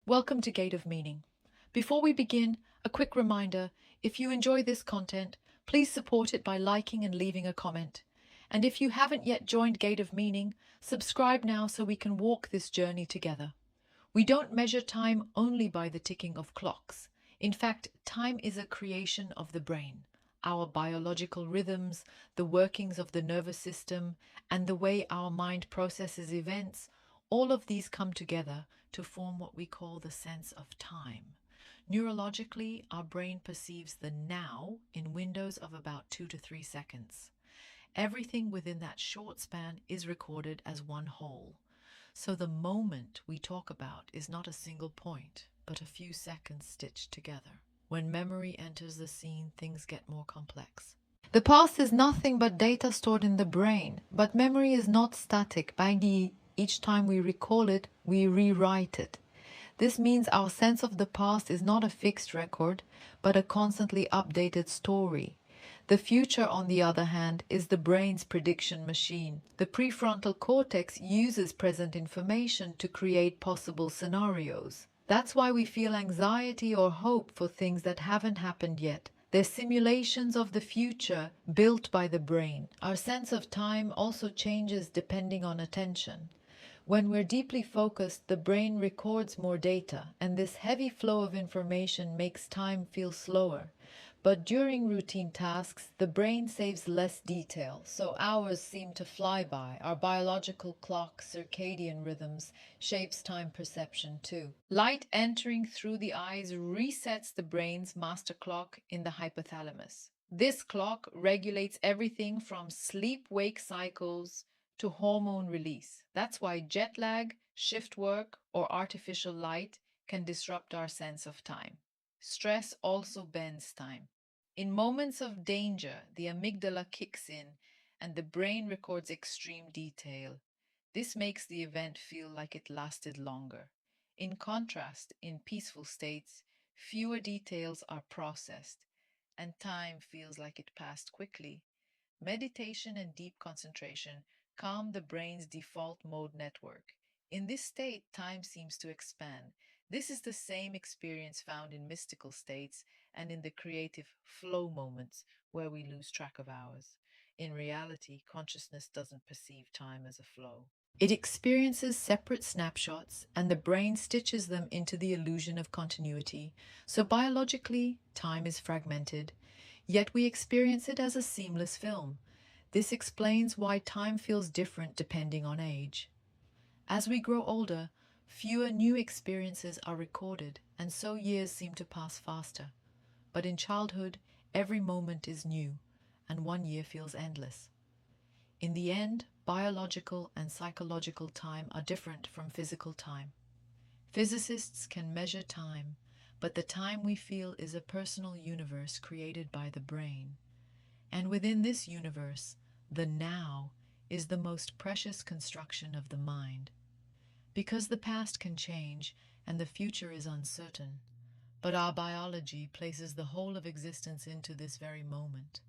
Welcome to Gate of Meaning. Before we begin, a quick reminder, if you enjoy this content, please support it by liking and leaving a comment. And if you haven't yet joined Gate of Meaning, subscribe now so we can walk this journey together. We don't measure time only by the ticking of clocks. In fact, time is a creation of the brain. Our biological rhythms, the workings of the nervous system, and the way our mind processes events, all of these come together to form what we call the sense of time. Neurologically, our brain perceives the now in windows of about 2 to 3 seconds. Everything within that short span is recorded as one whole. So the moment we talk about is not a single point, but a few seconds stitched together. When memory enters the scene, things get more complex. The past is nothing but data stored in the brain, but memory is not static. Each time we recall it, we rewrite it. This means our sense of the past is not a fixed record, but a constantly updated story. The future, on the other hand, is the brain's prediction machine. The prefrontal cortex uses present information to create possible scenarios. That's why we feel anxiety or hope for things that haven't happened yet. They're simulations of the future built by the brain. Our sense of time also changes depending on attention. When we're deeply focused, the brain records more data, and this heavy flow of information makes time feel slower. But during routine tasks, the brain saves less detail, so hours seem to fly by. Our biological clock, circadian rhythms, shapes time perception too. Light entering through the eyes resets the brain's master clock in the hypothalamus. This clock regulates everything from sleep-wake cycles to hormone release. That's why jet lag, shift work, or artificial light can disrupt our sense of time. Stress also bends time. In moments of danger, the amygdala kicks in and the brain records extreme detail. This makes the event feel like it lasted longer. In contrast, in peaceful states, fewer details are processed and time feels like it passed quickly. Meditation and deep concentration calm the brain's default mode network. In this state, time seems to expand. This is the same experience found in mystical states and in the creative flow moments where we lose track of hours. In reality, consciousness doesn't perceive time as a flow. It experiences separate snapshots, and the brain stitches them into the illusion of continuity. So biologically, time is fragmented, yet we experience it as a seamless film. This explains why time feels different depending on age. As we grow older, fewer new experiences are recorded, and so years seem to pass faster. But in childhood, every moment is new, and 1 year feels endless. In the end, biological and psychological time are different from physical time. Physicists can measure time, but the time we feel is a personal universe created by the brain. And within this universe, the now is the most precious construction of the mind. Because the past can change and the future is uncertain, but our biology places the whole of existence into this very moment.